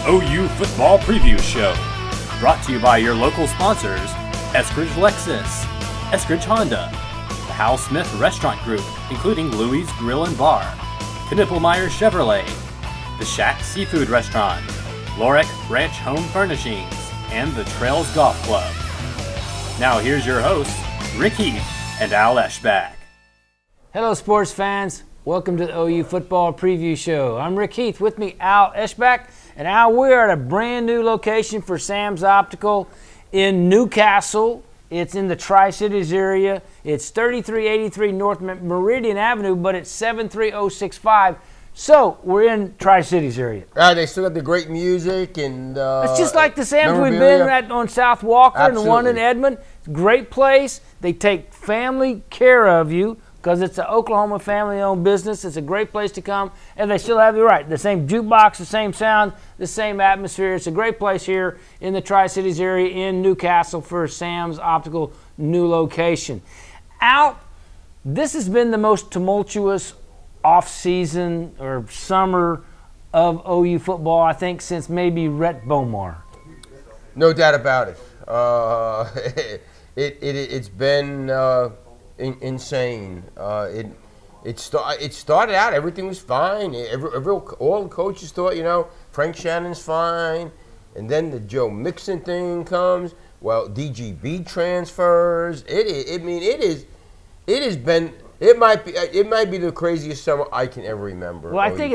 OU Football Preview Show. Brought to you by your local sponsors, Eskridge Lexus, Eskridge Honda, the Hal Smith Restaurant Group, including Louie's Grill and Bar, Knippelmeyer Chevrolet, the Shack Seafood Restaurant, Lorick Ranch Home Furnishings, and the Trails Golf Club. Now here's your hosts, Rick Heath and Al Eschbach. Hello, sports fans. Welcome to the OU Football Preview Show. I'm Rick Heath. With me, Al Eschbach. And Al, we're at a brand new location for Sam's Optical in Newcastle. It's in the Tri-Cities area. It's 3383 North Meridian Avenue, but it's 73065. So we're in Tri-Cities area. They still got the great music and it's just like the Sam's we've been at on South Walker. Absolutely. And the one in Edmond. Great place. They take family care of you because it's an Oklahoma family-owned business. It's a great place to come, and they still have you right. The same jukebox, the same sound, the same atmosphere. It's a great place here in the Tri-Cities area in Newcastle for Sam's Optical new location. Al, this has been the most tumultuous off-season or summer of OU football, I think, since maybe Rhett Bomar. No doubt about it. It's been insane. It started out, everything was fine. All the coaches thought, Frank Shannon's fine. And then the Joe Mixon thing comes. Well, DGB transfers. It might be the craziest summer I can ever remember. Well, I think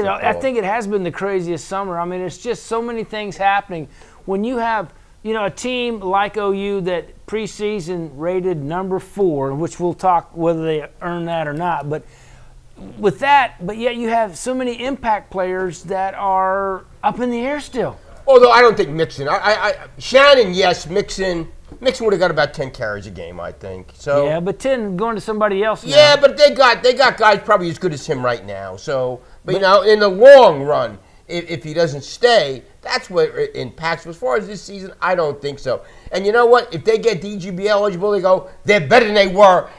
it has been the craziest summer. I mean, it's just so many things happening. When you have, a team like OU that preseason rated number 4, which we'll talk whether they earn that or not. But with that, but yet you have so many impact players that are up in the air still. Although I don't think Mixon. Shannon, yes, Mixon would have got about 10 carries a game, I think. So yeah, but 10 going to somebody else now. Yeah, but they got guys probably as good as him right now. So, but in the long run, if he doesn't stay, that's what it impacts. As far as this season, I don't think so. And you know what? If they get DGB eligible, they're better than they were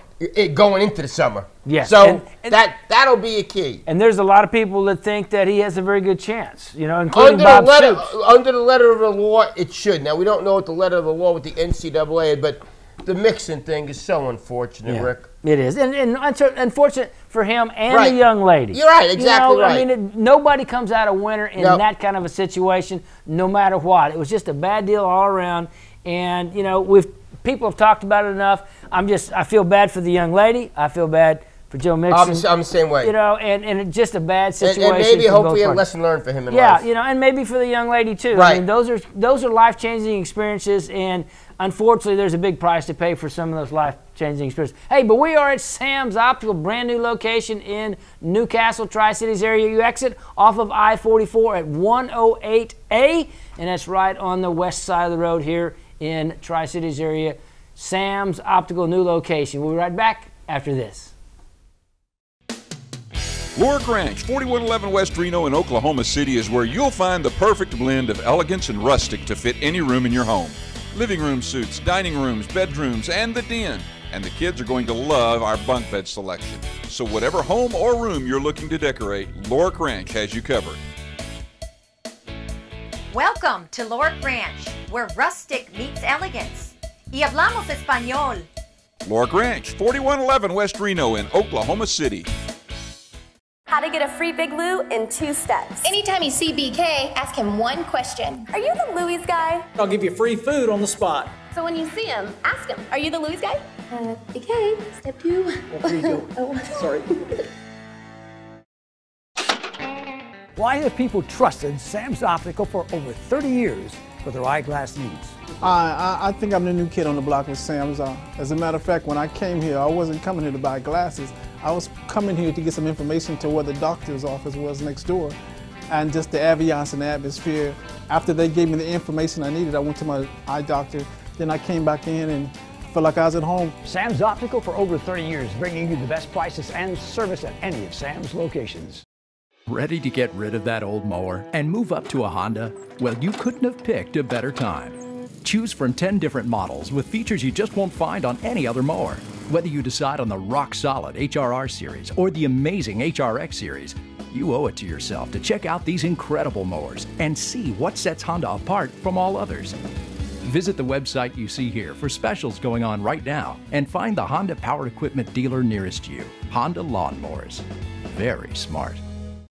going into the summer. Yes. So that'll be a key. And there's a lot of people that think that he has a very good chance, including Bob Stoops. Under the letter of the law, it should. Now, we don't know what the letter of the law with the NCAA, but the Mixon thing is so unfortunate, Rick. It is. And unfortunate for him and the young lady. You're right, exactly right. I mean, nobody comes out a winner in that kind of a situation, no matter what. It was just a bad deal all around. And, people have talked about it enough. I feel bad for the young lady. I feel bad for Joe Mixon. I'm the same way. And it's just a bad situation. And maybe hopefully a lesson learned for him in life. Yeah, and maybe for the young lady too. Right. I mean, those are life-changing experiences, and unfortunately, there's a big price to pay for some of those life-changing experiences. Hey, but we are at Sam's Optical, brand new location in Newcastle, Tri-Cities area. You exit off of I-44 at 108A, and that's right on the west side of the road here in Tri-Cities area. Sam's Optical, new location. We'll be right back after this. Lorick Ranch, 4111 West Reno in Oklahoma City is where you'll find the perfect blend of elegance and rustic to fit any room in your home. Living room suites, dining rooms, bedrooms, and the den. And the kids are going to love our bunk bed selection. So whatever home or room you're looking to decorate, Lorick Ranch has you covered. Welcome to Lorick Ranch, where rustic meets elegance. Y hablamos español. Lorick Ranch, 4111 West Reno in Oklahoma City. How to get a free Big Lou in 2 steps. Anytime you see BK, ask him one question. Are you the Louis guy? I'll give you free food on the spot. So when you see him, ask him, are you the Louis guy? BK, step 2. Sorry. Why have people trusted Sam's Optical for over 30 years for their eyeglass needs? I think I'm the new kid on the block with Sam's. As a matter of fact, when I came here, I wasn't coming here to buy glasses. I was coming here to get some information to where the doctor's office was next door, and just the ambiance and the atmosphere. After they gave me the information I needed, I went to my eye doctor. Then I came back in and felt like I was at home. Sam's Optical for over 30 years, bringing you the best prices and service at any of Sam's locations. Ready to get rid of that old mower and move up to a Honda? Well, you couldn't have picked a better time. Choose from 10 different models with features you just won't find on any other mower. Whether you decide on the rock-solid HRR series or the amazing HRX series, You owe it to yourself to check out these incredible mowers and see what sets Honda apart from all others. Visit the website you see here for specials going on right now and find the Honda power equipment dealer nearest you. Honda Lawnmowers. Very smart.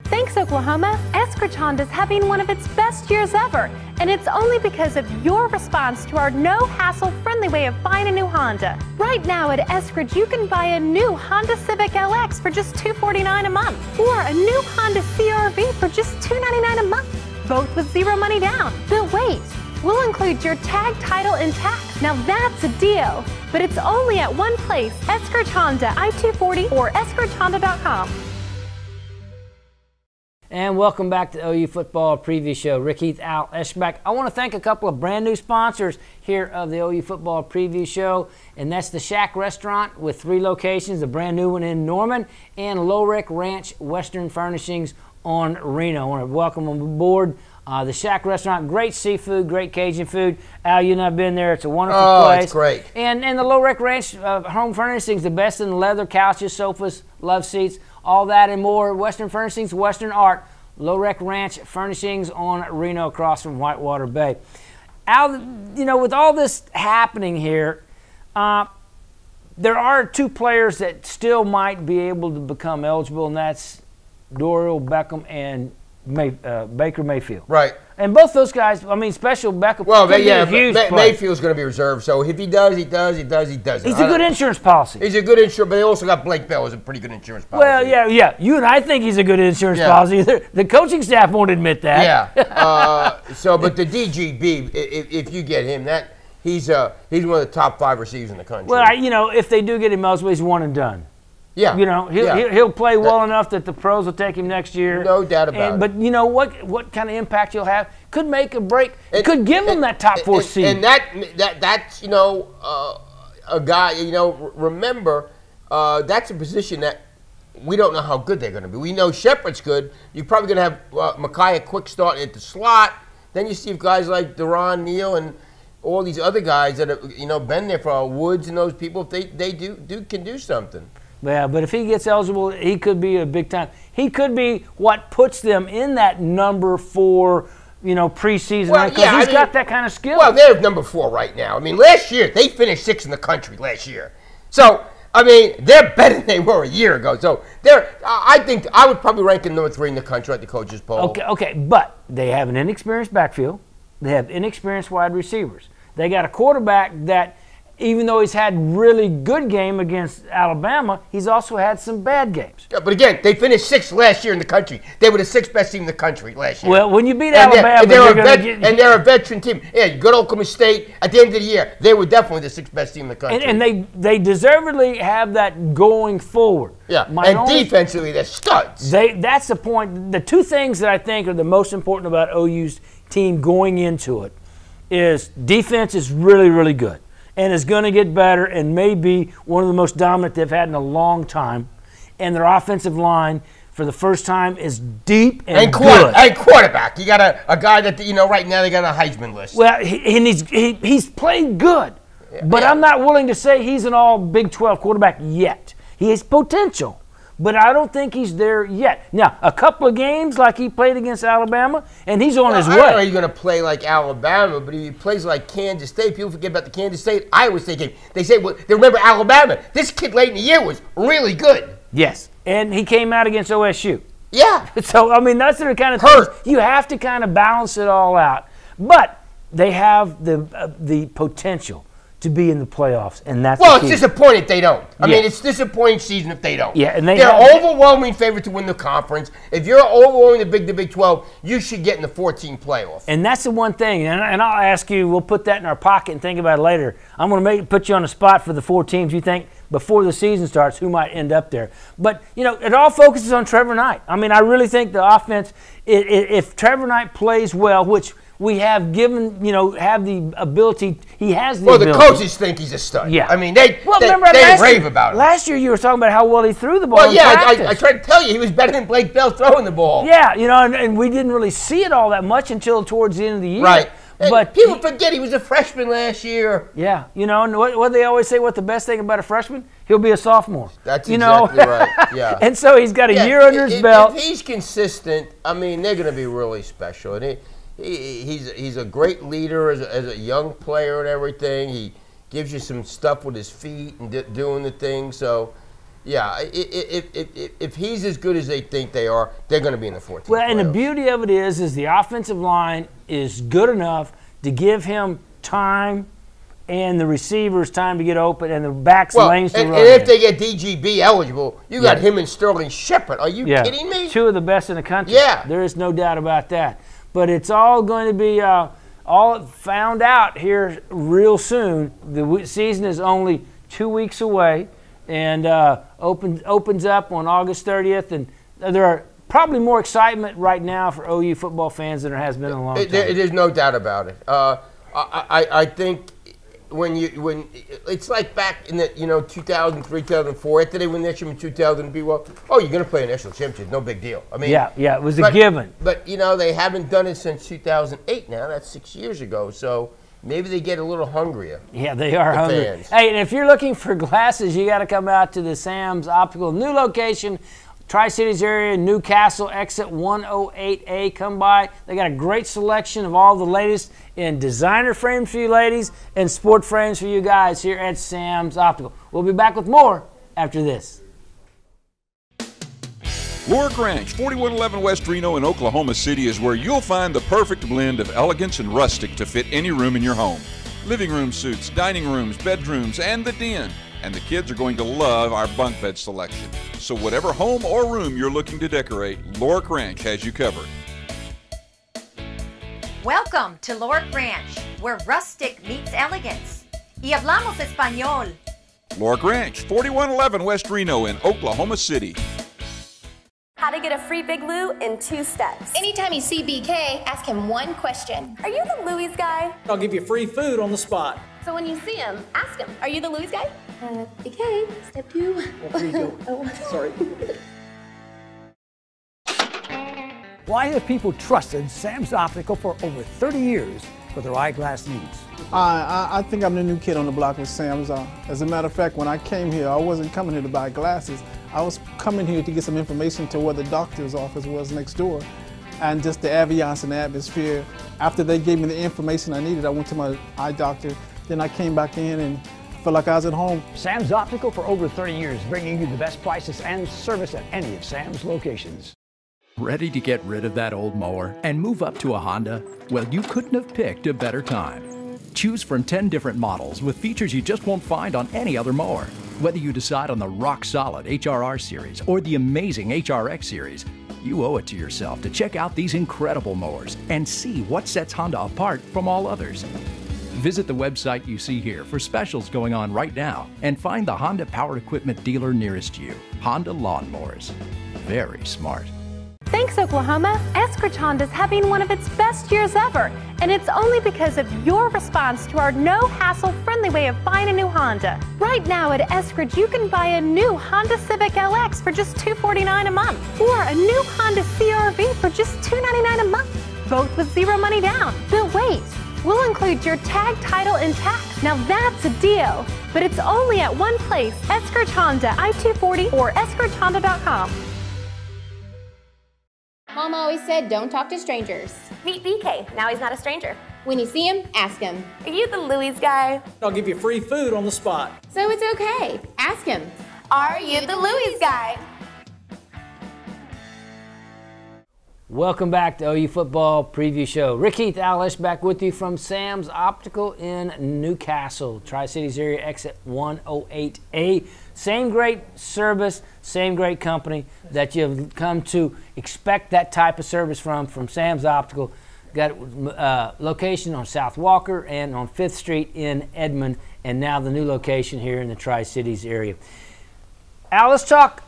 Thanks, Oklahoma. Eskridge Honda's having one of its best years ever, and it's only because of your response to our no-hassle, friendly way of buying a new Honda. Right now at Eskridge, you can buy a new Honda Civic LX for just $249 a month, or a new Honda CR-V for just $299 a month, both with zero money down. But wait, we'll include your tag, title, and tax. Now that's a deal, but it's only at one place, Eskridge Honda, I-240 or eskridgehonda.com. And welcome back to the OU Football Preview Show. Rick Heath, Al Eschbach. I want to thank a couple of brand new sponsors here of the OU Football Preview Show, and that's the Shack Restaurant with 3 locations, a brand new one in Norman, and Lowrick Ranch Western Furnishings on Reno. I want to welcome them aboard. The Shack Restaurant, great seafood, great Cajun food. Al, you and I have been there. It's a wonderful place. Oh, it's great. And the Lowrick Ranch Home Furnishings, the best in leather couches, sofas, love seats, all that and more. Western Furnishings, Western Art, Lowrick Ranch Furnishings on Reno across from Whitewater Bay. Al, you know, with all this happening here, there are 2 players that still might be able to become eligible, and that's Dorial Beckham and Baker Mayfield. Right. And both those guys, I mean, Special Beckham. Well, yeah, Mayfield's going to be reserved. So if he does, he does. He doesn't. He's a good insurance policy. He's a good insurance, but they also got Blake Bell as a pretty good insurance policy. Well, yeah. You and I think he's a good insurance policy. The coaching staff won't admit that. Yeah. But the DGB, if you get him, he's one of the top 5 receivers in the country. Well, if they do get him eligible, he's one and done. Yeah. He'll play well enough that the pros will take him next year. No doubt about it. But you know what kind of impact he'll have could make a break. It could give him that top 4 seed. And that's a guy. Remember, that's a position that we don't know how good they're going to be. We know Shepard's good. You're probably going to have Micaiah Quick starting at the slot. Then you see guys like Deron Neal and all these other guys that have been there for Woods and those people. If they can do something. Yeah, but if he gets eligible, he could be a big time. He could be what puts them in that number 4, preseason. Because he's got that kind of skill. Well, they're number 4 right now. I mean, last year, they finished 6th in the country last year. So, I mean, they're better than they were a year ago. So, I think I would probably rank them number 3 in the country at the coaches' poll. Okay, but they have an inexperienced backfield. They have inexperienced wide receivers. They got a quarterback that, even though he's had really good game against Alabama, he's also had some bad games. Yeah, but again, they finished 6th last year in the country. They were the 6th best team in the country last year. Well, when you beat Alabama, they're a veteran team. Yeah, good Oklahoma State. At the end of the year, they were definitely the 6th best team in the country. And they deservedly have that going forward. Yeah, defensively, they're studs. That's the point. The 2 things that I think are the most important about OU's team going into it is defense is really, really good. And is going to get better and may be one of the most dominant they've had in a long time. And their offensive line, for the first time, is deep and good. And quarterback. You got a guy that, right now they got a Heisman list. Well, he's played good. But I'm not willing to say he's an all Big 12 quarterback yet. He has potential. But I don't think he's there yet. Now, a couple of games like he played against Alabama, and he's on his way. I don't know he's going to play like Alabama, but if he plays like Kansas State, people forget about the Kansas State, Iowa State game. They say, well, they remember Alabama. This kid late in the year was really good. Yes, and he came out against OSU. Yeah. So, I mean, that's the kind of things. You have to kind of balance it all out. But they have the potential to be in the playoffs, and that's it's disappointing if they don't. I mean, it's disappointing season if they don't. Yeah, and they're overwhelming favorite to win the conference. If you're overwhelming the Big 12, you should get in the 14 playoff. And that's the one thing. And I'll ask you. We'll put that in our pocket and think about it later. I'm going to put you on the spot for the 4 teams you think before the season starts who might end up there. But it all focuses on Trevor Knight. I mean, I really think the offense. If Trevor Knight plays well, which we have given, have the ability. He has the ability. Well, the coaches think he's a stud. Yeah. I mean, they rave about him. Last year you were talking about how well he threw the ball. Well, yeah, I tried to tell you he was better than Blake Bell throwing the ball. Yeah, and we didn't really see it all that much until towards the end of the year. Right. But people forget he was a freshman last year. Yeah, you know, and what they always say, what the best thing about a freshman? He'll be a sophomore. That's exactly right, yeah. And so he's got a year under his belt. If he's consistent, I mean, they're going to be really special. And he's a great leader as a young player and everything. He gives you some stuff with his feet and doing the thing. So, yeah, if he's as good as they think they are, they're going to be in the 14th. Well, and the beauty of it is the offensive line is good enough to give him time and the receivers time to get open and the backs lanes to run. And if they get DGB eligible, you got him and Sterling Shepard. Are you kidding me? Two of the best in the country. Yeah. There is no doubt about that. But it's all going to be all found out here real soon. The season is only 2 weeks away and opens up on August 30th. And there are probably more excitement right now for OU football fans than there has been in a long time. There's no doubt about it. I think when it's like back in the 2003, 2004, after they win the national in 2000, you're going to play a national championship, no big deal. I mean, yeah, it was a given. But they haven't done it since 2008. Now that's 6 years ago. So maybe they get a little hungrier. Yeah, they are hungry. Fans. Hey, and if you're looking for glasses, you got to come out to the Sam's Optical new location. Tri-Cities area, Newcastle, exit 108A. Come by. They got a great selection of all the latest in designer frames for you ladies and sport frames for you guys here at Sam's Optical. We'll be back with more after this. Lorick Ranch, 4111 West Reno in Oklahoma City is where you'll find the perfect blend of elegance and rustic to fit any room in your home. Living room suites, dining rooms, bedrooms, and the den. And the kids are going to love our bunk bed selection. So whatever home or room you're looking to decorate, Lorick Ranch has you covered. Welcome to Lorick Ranch, where rustic meets elegance. Y hablamos español. Lorick Ranch, 4111 West Reno in Oklahoma City. How to get a free Big Lou in 2 steps. Anytime you see BK, ask him one question. Are you the Louis guy? I'll give you free food on the spot. So when you see him, ask him, are you the Louis guy? BK, step 2. Sorry. Why have people trusted Sam's Optical for over 30 years for their eyeglass needs? I think I'm the new kid on the block with Sam's. As a matter of fact, when I came here, I wasn't coming here to buy glasses. I was coming here to get some information to where the doctor's office was next door and just the ambiance and the atmosphere. After they gave me the information I needed, I went to my eye doctor. Then I came back in and felt like I was at home. Sam's Optical for over 30 years, bringing you the best prices and service at any of Sam's locations. Ready to get rid of that old mower and move up to a Honda? Well, you couldn't have picked a better time. Choose from 10 different models with features you just won't find on any other mower. Whether you decide on the rock-solid HRR series or the amazing HRX series, you owe it to yourself to check out these incredible mowers and see what sets Honda apart from all others. Visit the website you see here for specials going on right now and find the Honda power equipment dealer nearest you. Honda Lawnmowers. Very smart. Thanks, Oklahoma. Eskridge Honda's having one of its best years ever, and it's only because of your response to our no-hassle, friendly way of buying a new Honda. Right now at Eskridge, you can buy a new Honda Civic LX for just $249 a month, or a new Honda CR-V for just $299 a month, both with zero money down. But wait, we'll include your tag, title, and tax. Now that's a deal, but it's only at one place, Eskridge Honda, I-240 or eskridgehonda.com. Mom always said, don't talk to strangers. Meet BK, now he's not a stranger. When you see him, ask him. Are you the Louis guy? I'll give you free food on the spot. So it's okay. Ask him. Are you the Louis guy? Welcome back to OU Football Preview Show. Rick Heath, Alish back with you from Sam's Optical in Newcastle, Tri-Cities area, exit 108A. Same great service, same great company that you've come to expect that type of service from Sam's Optical. Got location on South Walker and on 5th Street in Edmond, and now the new location here in the Tri-Cities area. Al, let's talk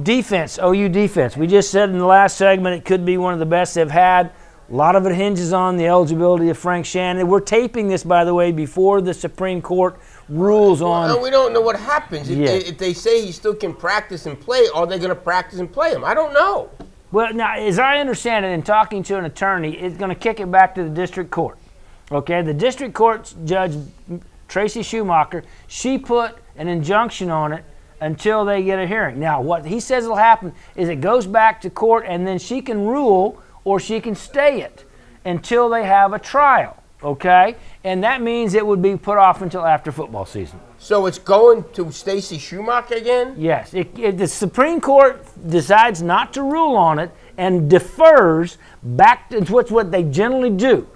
defense, OU defense. We just said in the last segment it could be one of the best they've had. A lot of it hinges on the eligibility of Frank Shannon. We're taping this, by the way, before the Supreme Court rules on. Well, we don't know what happens. If they say he still can practice and play, are they going to practice and play him? I don't know. Well, now, as I understand it, in talking to an attorney, it's going to kick it back to the district court. Okay, the district court judge, Tracy Schumacher, she put an injunction on it until they get a hearing. Now, what he says will happen is it goes back to court, and then she can rule or she can stay it until they have a trial. Okay, and that means it would be put off until after football season. So it's going to Stacy Schumacher again? Yes. The Supreme Court decides not to rule on it and defers back to what they generally do.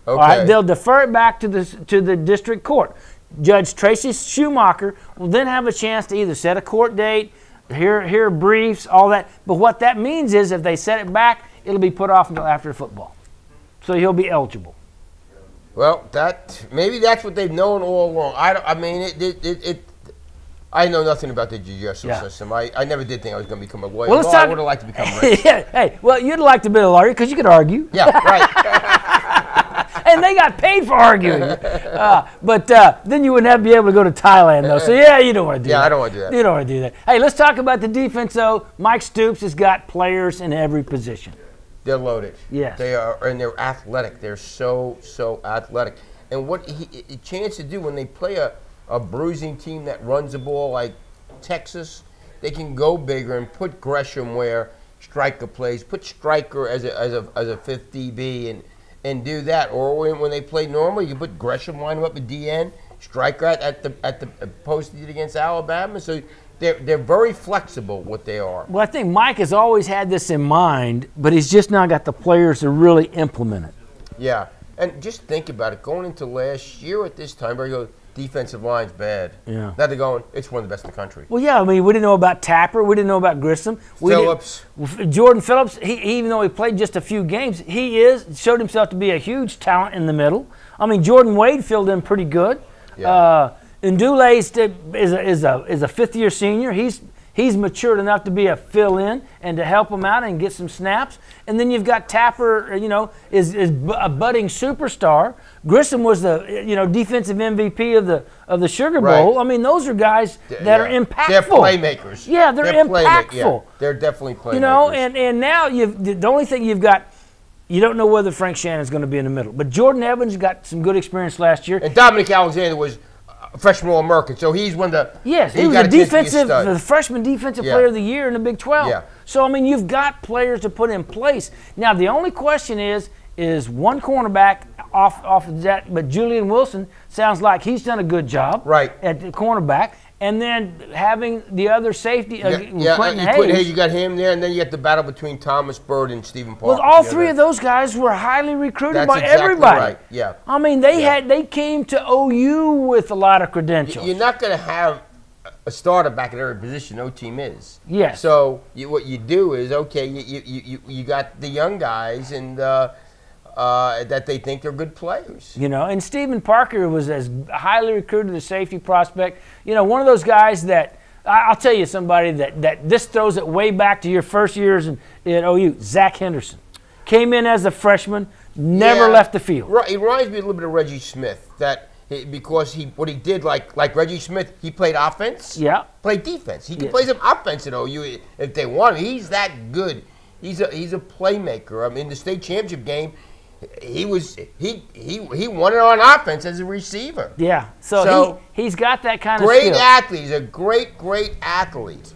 Okay. All right? They'll defer it back to the district court. Judge Tracy Schumacher will then have a chance to either set a court date, hear briefs, all that. But what that means is if they set it back, it'll be put off until after football. So he'll be eligible. Well, maybe that's what they've known all along. I know nothing about the judicial system. I never did think I was going to become a lawyer. Well, I would have liked to become rich. Hey, well, you'd like to be a lawyer because you could argue. Yeah, right. And they got paid for arguing. But then you wouldn't have to be able to go to Thailand, though. So, you don't want to do that. Yeah, I don't want to do that. You don't want to do that. Hey, let's talk about the defense, though. Mike Stoops has got players in every position. They're loaded. Yes. They are, and they're athletic. They're so athletic. And what he chance to do when they play a bruising team that runs the ball like Texas, they can go bigger and put Gresham where Stryker plays. Put Stryker as a fifth DB and do that. Or when they play normal, you put Gresham line up at DN, Stryker at the post he did against Alabama. So they're very flexible, what they are. Well, I think Mike has always had this in mind, but he's just now got the players to really implement it. Yeah, and just think about it. Going into last year at this time, where defensive line's bad. Yeah. Now they're going, it's one of the best in the country. Well, yeah, I mean, we didn't know about Tapper. We didn't know about Grissom. Phillips. Jordan Phillips, even though he played just a few games, showed himself to be a huge talent in the middle. I mean, Jordan Wade filled in pretty good. Yeah. Ndule is a fifth-year senior. He's matured enough to be a fill-in and to help him out and get some snaps. And then you've got Tapper, is a budding superstar. Grissom was the defensive MVP of the Sugar Bowl. Right. I mean, those are guys that are impactful. They're playmakers. Yeah, they're impactful. Yeah, they're definitely playmakers. And now the only thing you've got. You don't know whether Frank Shannon's going to be in the middle. But Jordan Evans got some good experience last year. And Dominic Alexander was a freshman All-American, so he's one of the... Yes, he was the freshman defensive player of the year in the Big 12. Yeah. So, I mean, you've got players to put in place. Now, the only question is one cornerback off of that, but Julian Wilson sounds like he's done a good job at the cornerback. And then having the other safety, Quentin Hayes. You got him there, and then you got the battle between Thomas Bird and Stephen Parker. Well, all three of those guys were highly recruited by everybody. Right. Yeah. I mean, they came to OU with a lot of credentials. You're not going to have a starter back at every position. No team is. Yes. So what you do is you got the young guys and. That they think they're good players. And Stephen Parker was as highly recruited as safety prospect. One of those guys that, I'll tell you somebody that this throws it way back to your first years at OU, Zach Henderson. Came in as a freshman, never left the field. Right, it reminds me a little bit of Reggie Smith, because what he did, like Reggie Smith, he played offense, played defense. He can play some offense at OU if they want him. He's that good. He's a playmaker. I mean, the state championship game, he won it on offense as a receiver. Yeah, so he's got that kind of great skill. Athlete. He's a great athlete.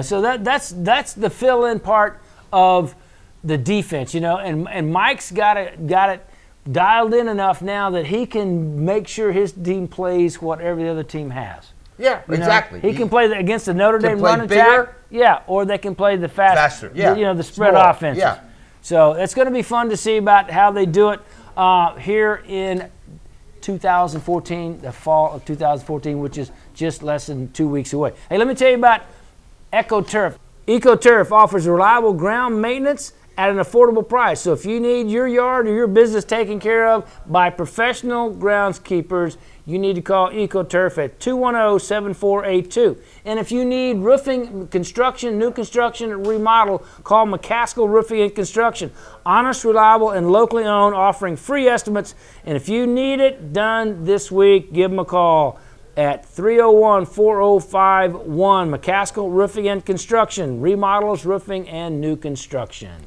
So that's the fill-in part of the defense. And Mike's got it dialed in enough now that he can make sure his team plays whatever the other team has. Yeah, exactly. He can play against the Notre Dame run attack. Yeah, or they can play the faster. Yeah, the spread offenses. Yeah. So it's going to be fun to see about how they do it here in 2014, the fall of 2014, which is just less than 2 weeks away. Hey, let me tell you about EcoTurf. EcoTurf offers reliable ground maintenance at an affordable price. So if you need your yard or your business taken care of by professional groundskeepers, you need to call EcoTurf at 210-7482. And if you need roofing, construction, new construction, remodel, call McCaskill Roofing and Construction. Honest, reliable, and locally owned, offering free estimates. And if you need it done this week, give them a call at 301-4051. McCaskill Roofing and Construction. Remodels, roofing, and new construction.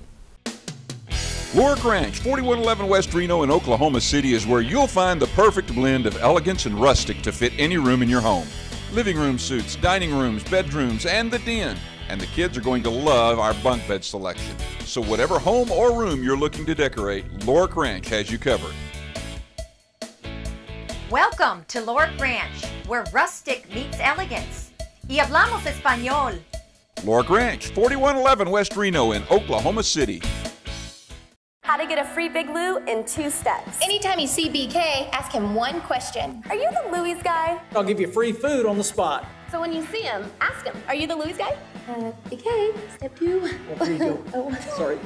Lorick Ranch, 4111 West Reno in Oklahoma City is where you'll find the perfect blend of elegance and rustic to fit any room in your home. Living room suites, dining rooms, bedrooms, and the den. And the kids are going to love our bunk bed selection. So whatever home or room you're looking to decorate, Lorick Ranch has you covered. Welcome to Lorick Ranch, where rustic meets elegance. Y hablamos español. Lorick Ranch, 4111 West Reno in Oklahoma City. How to get a free Big Lou in 2 steps. Anytime you see BK, ask him one question. Are you the Louis guy? I'll give you free food on the spot. So when you see him, ask him, are you the Louis guy? BK, step 2. Well, here you go. Oh. Sorry.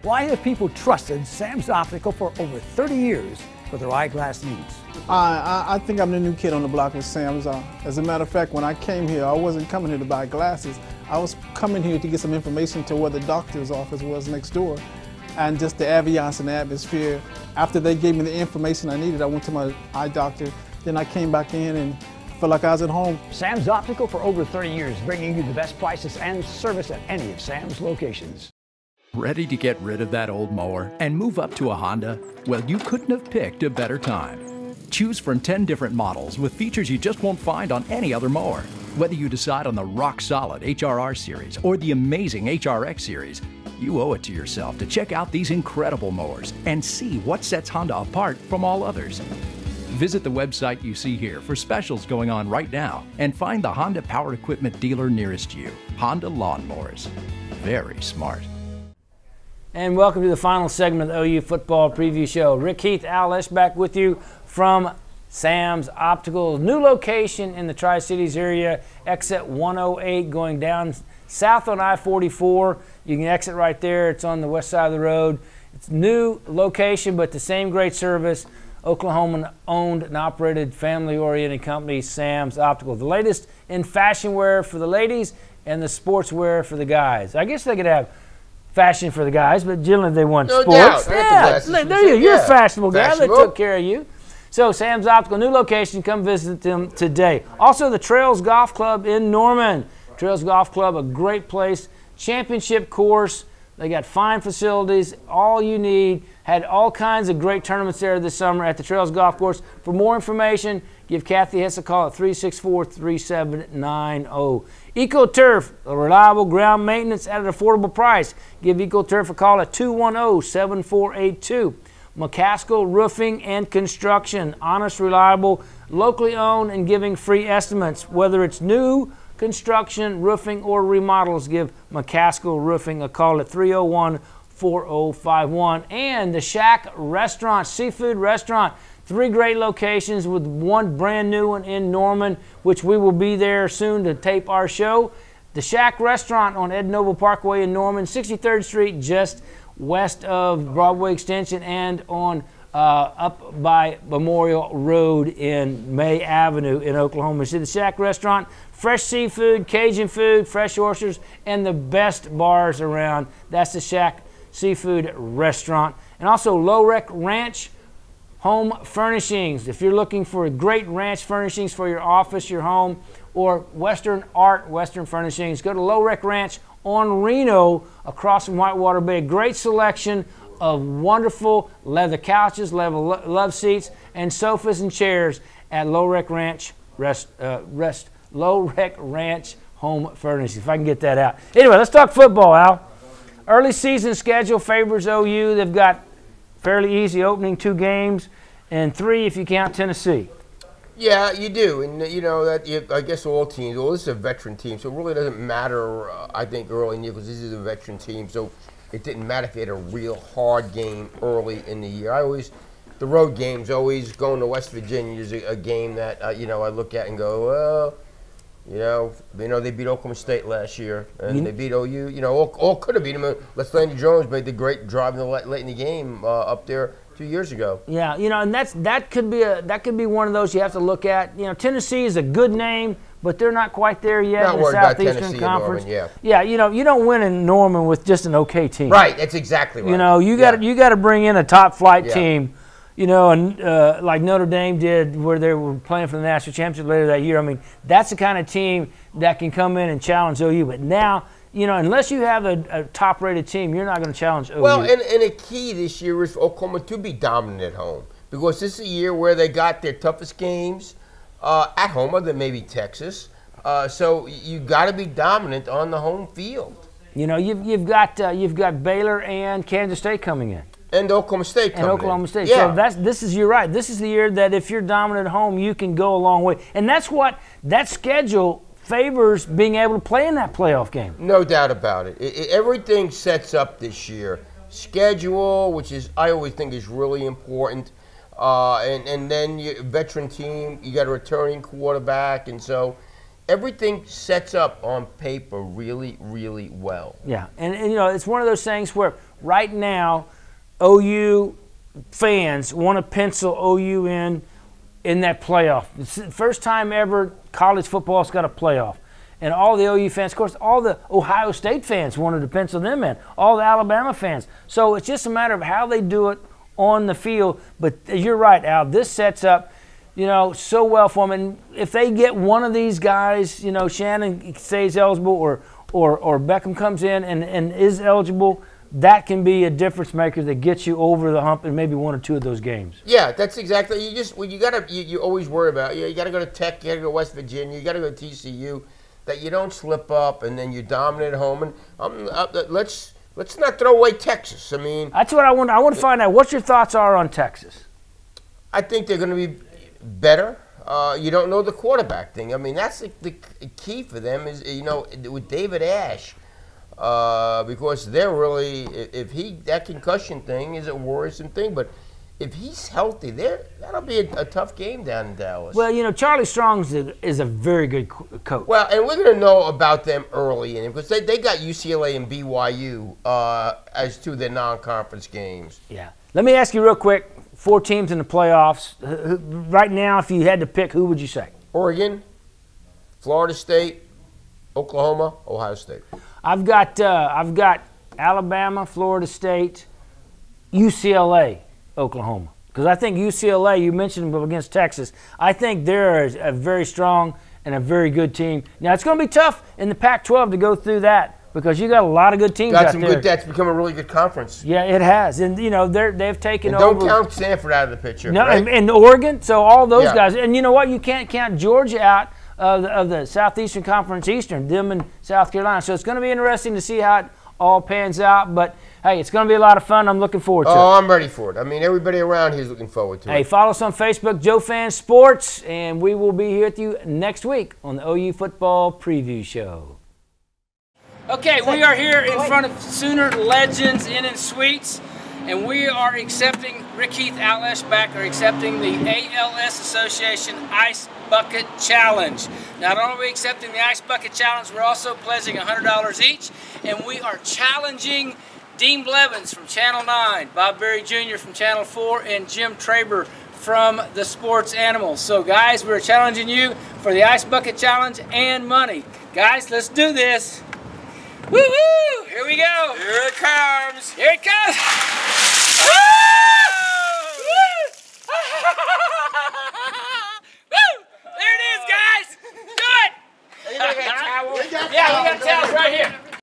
Why have people trusted Sam's Optical for over 30 years for their eyeglass needs? I think I'm the new kid on the block with Sam's. As a matter of fact, when I came here, I wasn't coming here to buy glasses. I was coming here to get some information to where the doctor's office was next door, and just the ambiance and the atmosphere. After they gave me the information I needed, I went to my eye doctor. Then I came back in and felt like I was at home. Sam's Optical for over 30 years, bringing you the best prices and service at any of Sam's locations. Ready to get rid of that old mower and move up to a Honda? Well, you couldn't have picked a better time. Choose from 10 different models with features you just won't find on any other mower. Whether you decide on the rock-solid HRR series or the amazing HRX series, you owe it to yourself to check out these incredible mowers and see what sets Honda apart from all others. Visit the website you see here for specials going on right now and find the Honda power equipment dealer nearest you. Honda Lawnmowers. Very smart. And welcome to the final segment of the OU Football Preview Show. Rick Heath, Al Lesh back with you from Sam's Optical. New location in the Tri-Cities area, exit 108 going down south on I-44. You can exit right there. It's on the west side of the road. It's new location, but the same great service. Oklahoma-owned and operated family-oriented company, Sam's Optical. The latest in fashion wear for the ladies and the sportswear for the guys. I guess they could have fashion for the guys, but generally they want sports. Yeah, there you're a fashionable guy that took care of you. So Sam's Optical, new location, come visit them today. Also the Trails Golf Club in Norman. Trails Golf Club, a great place, championship course. They got fine facilities, all you need. Had all kinds of great tournaments there this summer at the Trails Golf Course. For more information, give Kathy Hess a call at 364-3790. EcoTurf, a reliable ground maintenance at an affordable price. Give EcoTurf a call at 210-7482. McCaskill Roofing and Construction, honest, reliable, locally owned, and giving free estimates. Whether it's new construction, roofing, or remodels, give McCaskill Roofing a call at 301-4051. And the Shack Restaurant, seafood restaurant, 3 great locations with one brand new one in Norman, which we will be there soon to tape our show. The Shack Restaurant on Ed Noble Parkway in Norman, 63rd Street, just west of Broadway Extension, and on up by Memorial Road in May Avenue in Oklahoma City. The Shack Restaurant, fresh seafood, Cajun food, fresh oysters, and the best bars around. That's the Shack Seafood Restaurant. And also Lorick Ranch Home Furnishings. If you're looking for great ranch furnishings for your office, your home, or Western art, Western furnishings, go to Lorick Ranch on Reno across from Whitewater Bay. Great selection of wonderful leather couches, love seats, and sofas and chairs at Lorick Ranch Lorick Ranch Home Furnishings. If I can get that out. Anyway, let's talk football, Al. Early season schedule favors OU. They've got fairly easy opening 2 games, and 3 if you count Tennessee. Yeah, you do, and you know that. I guess all teams. Well, this is a veteran team, so it really doesn't matter. I think early in the year, because this is a veteran team, so it didn't matter if you had a real hard game early in the year. The road games, always going to West Virginia is a game that I look at and go, well, they beat Oklahoma State last year, and they beat OU. All could have beat them. Les Landry Jones made the great drive late in the game up there 2 years ago. Yeah, and that could be one of those you have to look at. Tennessee is a good name, but they're not quite there yet in the Southeastern Conference. Yeah, you don't win in Norman with just an okay team. Right, that's exactly right. You got to bring in a top flight team. And like Notre Dame did, where they were playing for the national championship later that year. I mean, that's the kind of team that can come in and challenge OU. But now you know, unless you have a top-rated team, you're not going to challenge OU. Well, and a key this year is for Oklahoma to be dominant at home, because this is a year where they got their toughest games at home, other than maybe Texas. So you got to be dominant on the home field. You know, you've got Baylor and Kansas State coming in. And Oklahoma State coming in. And Oklahoma State. Yeah. So you're right. This is the year that if you're dominant at home, you can go a long way. And that's what that schedule favors, being able to play in that playoff game. No doubt about it. Everything sets up this year. Schedule, which is I always think is really important. And then your veteran team, you got a returning quarterback. And so everything sets up on paper really, really well. Yeah. And you know, it's one of those things where right now, OU fans want to pencil OU in that playoff. It's the first time ever college football's got a playoff. And all the OU fans, of course, all the Ohio State fans wanted to pencil them in, all the Alabama fans. So it's just a matter of how they do it on the field. But you're right, Al, this sets up, you know, so well for them. And if they get one of these guys, you know, Shannon stays eligible or Beckham comes in and is eligible, that can be a difference maker that gets you over the hump in maybe one or two of those games. Yeah, that's exactly. You always worry about. You got to go to Tech, you got to go to West Virginia, you got to go to TCU, that you don't slip up and then you're dominant at home. And let's not throw away Texas. I mean, that's what I want. I want to find out what your thoughts are on Texas. I think they're going to be better. You don't know the quarterback thing. I mean, that's the key for them is, you know, with David Ash. Because they're really, that concussion thing is a worrisome thing, but if he's healthy, that'll be a tough game down in Dallas. Well, you know, Charlie Strong is a very good coach. Well, and we're going to know about them early in it because they got UCLA and BYU as two of their non-conference games. Yeah. Let me ask you real quick, 4 teams in the playoffs. Right now, if you had to pick, who would you say? Oregon, Florida State, Oklahoma, Ohio State. I've got Alabama, Florida State, UCLA, Oklahoma. Because I think UCLA, you mentioned them against Texas, I think they're a very strong and a very good team. Now, it's going to be tough in the Pac-12 to go through that because you got a lot of good teams out there. That's become a really good conference. Yeah, it has. And, you know, they've taken over. Don't count Stanford out of the picture. No, right? and Oregon, so all those guys. And you know what? You can't count Georgia out of the Southeastern Conference Eastern, them in South Carolina. So it's going to be interesting to see how it all pans out. But, hey, it's going to be a lot of fun. I'm looking forward to it. Oh, I'm ready for it. I mean, everybody around here is looking forward to it. Hey, follow us on Facebook, Joe Fan Sports, and we will be here with you next week on the OU Football Preview Show. Okay, we are here in front of Sooner Legends Inn and Suites, and we are accepting, Rick Heath, Al Eschbach are accepting the ALS Association Ice Bucket Challenge. Not only are we accepting the Ice Bucket Challenge, we're also pledging $100 each, and we are challenging Dean Blevins from Channel 9, Bob Berry Jr. from Channel 4, and Jim Traber from the Sports Animals. So guys, we're challenging you for the Ice Bucket Challenge and money. Guys, let's do this. Woo-woo! Here we go. Here it comes. Here it comes.